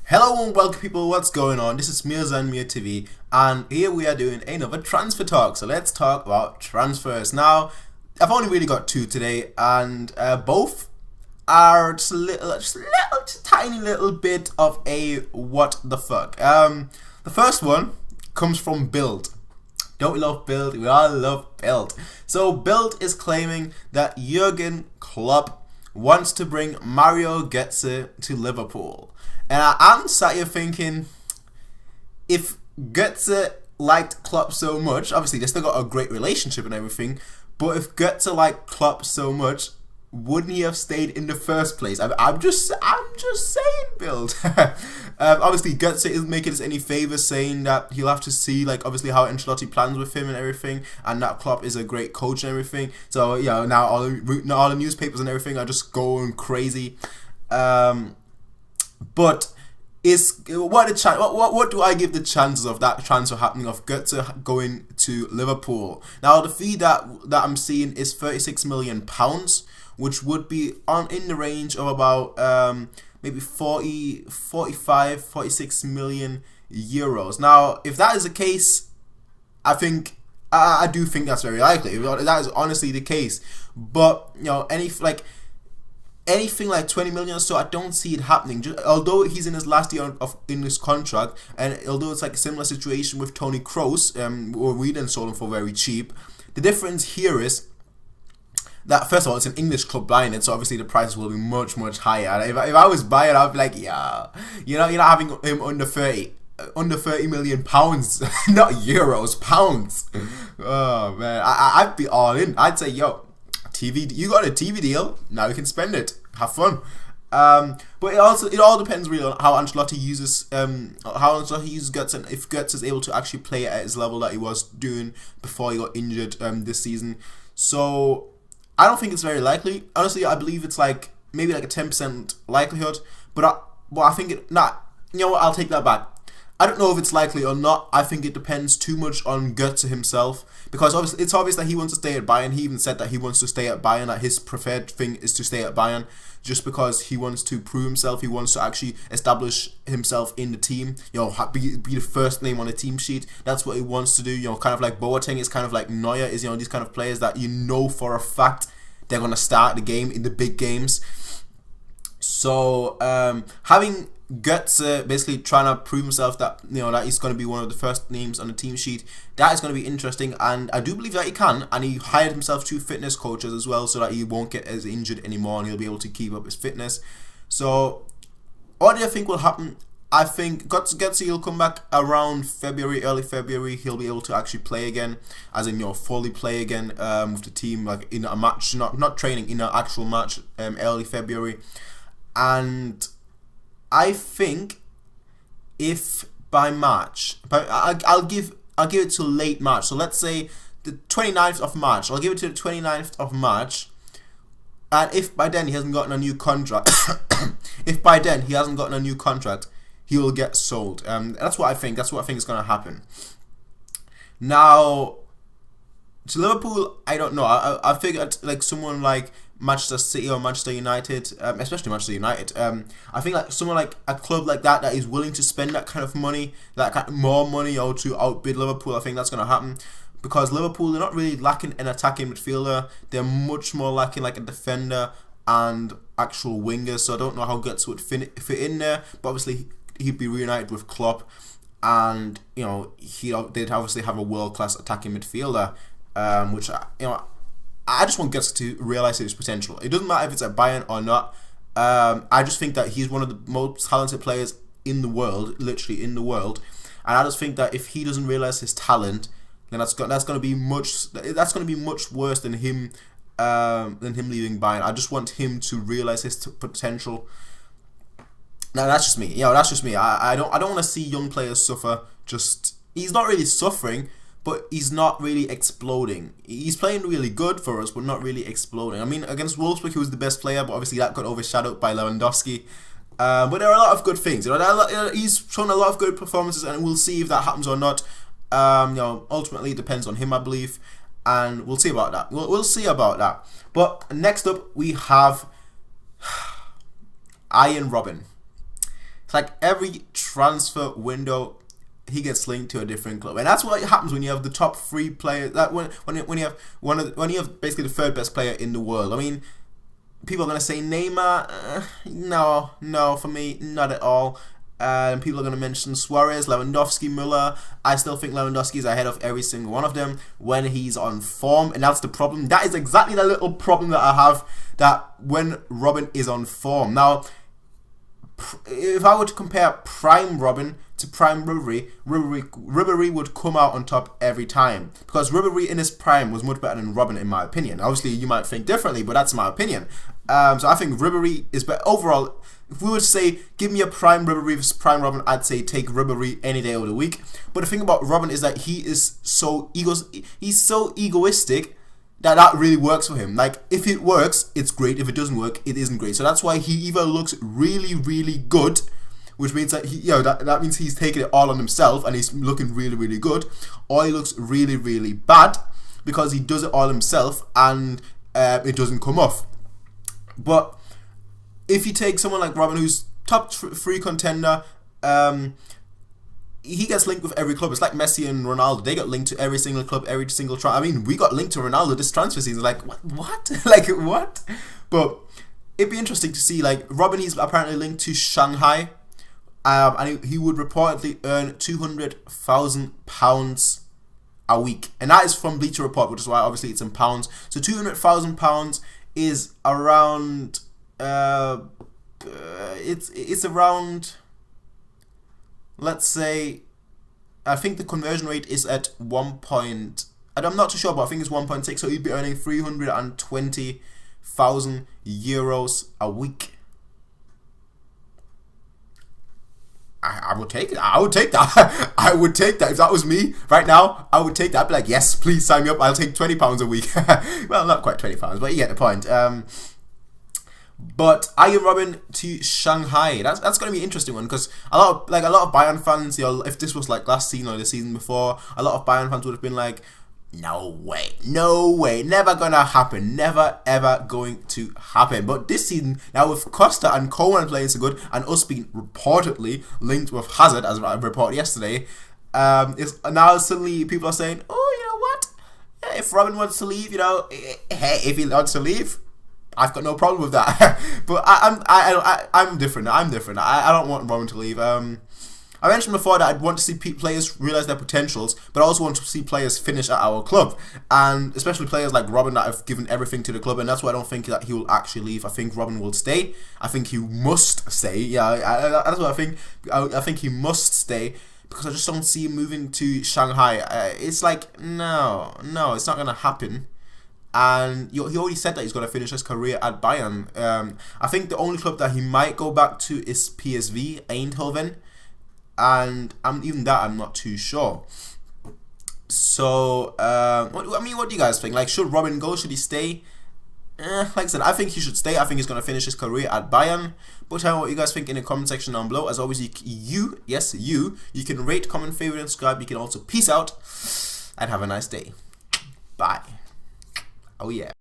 Hello and welcome people, what's going on? This is Mirza and Mir TV and here we are doing another transfer talk. So let's talk about transfers. Now, I've only really got two today and both are just a tiny little bit of a what the fuck. The first one comes from Bild. Don't we love Bild? We all love Bild. So Bild is claiming that Jurgen Klopp wants to bring Mario Götze to Liverpool. And I'm sat here thinking, if Götze liked Klopp so much, obviously they still got a great relationship and everything, but if Götze liked Klopp so much, wouldn't he have stayed in the first place? I'm just saying, Bild. Obviously, Götze isn't making us any favors saying that he'll have to see, like, obviously how Ancelotti plans with him and everything, and that Klopp is a great coach and everything. So, yeah, now all the newspapers and everything are just going crazy. But what do I give the chances of that transfer happening, of Götze going to Liverpool? Now the fee that I'm seeing is £36 million, which would be in the range of about maybe 45, 46 million euros. Now if that is the case, I do think that's very likely. That is honestly the case. But you know, anything like 20 million or so, I don't see it happening. Although he's in his last year in his contract, and although it's like a similar situation with Tony Kroos, where we then sold him for very cheap, the difference here is that first of all, it's an English club buying it, so obviously the prices will be much higher. If I was buying, I'd be like, yeah, you're not having him under 30 million pounds, not euros, pounds. Oh man, I'd be all in. I'd say, yo, TV, you got a TV deal, now you can spend it, have fun. But it all depends really on how Ancelotti uses Götze, and if Götze is able to actually play at his level that he was doing before he got injured this season. So I don't think it's very likely. Honestly, I believe it's like maybe like a 10% likelihood, but I think you know what, I'll take that back. I don't know if it's likely or not. I think it depends too much on Götze himself, because obviously it's obvious that he wants to stay at Bayern. He even said that he wants to stay at Bayern, that his preferred thing is to stay at Bayern, just because he wants to prove himself. He wants to actually establish himself in the team, you know, be the first name on the team sheet. That's what he wants to do, you know, kind of like Boateng is, kind of like Neuer is, you know, these kind of players that you know for a fact they're going to start the game in the big games. So having Götze basically trying to prove himself that, you know, that he's going to be one of the first names on the team sheet, that is going to be interesting, and I do believe that he can. And he hired himself 2 fitness coaches as well, so that he won't get as injured anymore and he'll be able to keep up his fitness. So what do you think will happen? I think Götze will come back around February, early February. He'll be able to actually play again, as in, you know, fully play again with the team, like in a match, not training, in an actual match, early February. And I think if by March, I'll give it to late March. So let's say the 29th of March. I'll give it to the 29th of March. And if by then he hasn't gotten a new contract, he will get sold. That's what I think. That's what I think is going to happen. Now, to Liverpool, I don't know. I figured like someone like Manchester City or Manchester United, especially Manchester United. I think like someone like a club like that is willing to spend that kind of money, more money, or to outbid Liverpool. I think that's going to happen, because Liverpool, they're not really lacking an attacking midfielder. They're much more lacking like a defender and actual wingers. So I don't know how Götze would fit in there. But obviously he'd be reunited with Klopp, and you know they'd obviously have a world-class attacking midfielder, which you know. I just want Götze to realise his potential. It doesn't matter if it's at Bayern or not. I just think that he's one of the most talented players in the world, literally in the world. And I just think that if he doesn't realise his talent, then that's going to be much worse than him leaving Bayern. I just want him to realise his potential. Now that's just me. You know, that's just me. I don't want to see young players suffer. He's not really suffering, but he's not really exploding. He's playing really good for us, but not really exploding. I mean, against Wolfsburg, he was the best player, but obviously that got overshadowed by Lewandowski. But there are a lot of good things. You know, he's shown a lot of good performances, and we'll see if that happens or not. You know, ultimately it depends on him, I believe, and we'll see about that. We'll see about that. But next up, we have Arjen Robben. It's like every transfer window, he gets linked to a different club, and that's what happens when you have the top 3 players. That when you have when you have basically the 3rd best player in the world. I mean, people are gonna say Neymar. No, for me, not at all. And people are going to mention Suarez, Lewandowski, Müller. I still think Lewandowski is ahead of every single one of them when he's on form, and that's the problem. That is exactly the little problem that I have, that when Robin is on form. Now, if I were to compare prime Robin to prime Ribery would come out on top every time, because Ribery in his prime was much better than Robin, in my opinion. Obviously, you might think differently, but that's my opinion. So I think Ribery is better overall. If we were to say, give me a prime Ribery versus prime Robin, I'd say take Ribery any day of the week. But the thing about Robin is that he's so egoistic that really works for him. Like, if it works, it's great. If it doesn't work, it isn't great. So that's why he either looks really, really good, which means that that means he's taking it all on himself and he's looking really, really good, or he looks really, really bad because he does it all himself and it doesn't come off. But if you take someone like Robin, who's top 3 contender, he gets linked with every club. It's like Messi and Ronaldo. They got linked to every single club, every single I mean, we got linked to Ronaldo this transfer season. Like, what? Like, what? But it'd be interesting to see. Like, Robin, he's apparently linked to Shanghai, and he would reportedly earn £200,000 a week, and that is from Bleacher Report, which is why obviously it's in pounds. So £200,000 is around. It's around, let's say, I think the conversion rate is at 1. I'm not too sure, but I think it's 1.6. So he'd be earning €320,000 a week. I would take it. I would take that. I would take that. If that was me right now, I would take that. I'd be like, yes, please sign me up. I'll take £20 a week. Well, not quite £20, but you get the point. But Arjen Robben to Shanghai. That's going to be an interesting one, because a lot of Bayern fans, if this was like last season or the season before, a lot of Bayern fans would have been like, no way, never gonna happen, never ever going to happen. But this season, now with Costa and Coman playing so good, and us being reportedly linked with Hazard, as I reported yesterday, is now suddenly people are saying, oh, you know what? If Robin wants to leave, hey, if he wants to leave, I've got no problem with that. But I'm different. I don't want Robin to leave. I mentioned before that I'd want to see players realise their potentials, but I also want to see players finish at our club, and especially players like Robin that have given everything to the club, and that's why I don't think that he will actually leave. I think Robin will stay. I think he must stay. Yeah, that's what I think. I think he must stay, because I just don't see him moving to Shanghai. It's like, no, it's not going to happen. And he already said that he's going to finish his career at Bayern. I think the only club that he might go back to is PSV Eindhoven, and even that I'm not too sure. So what do you guys think? Like, should Robin go? Should he stay? Like I said, I think he should stay. I think he's going to finish his career at Bayern. But tell me what you guys think in the comment section down below. As always, you can rate, comment, favorite, and subscribe. You can also peace out and have a nice day. Bye. Oh yeah.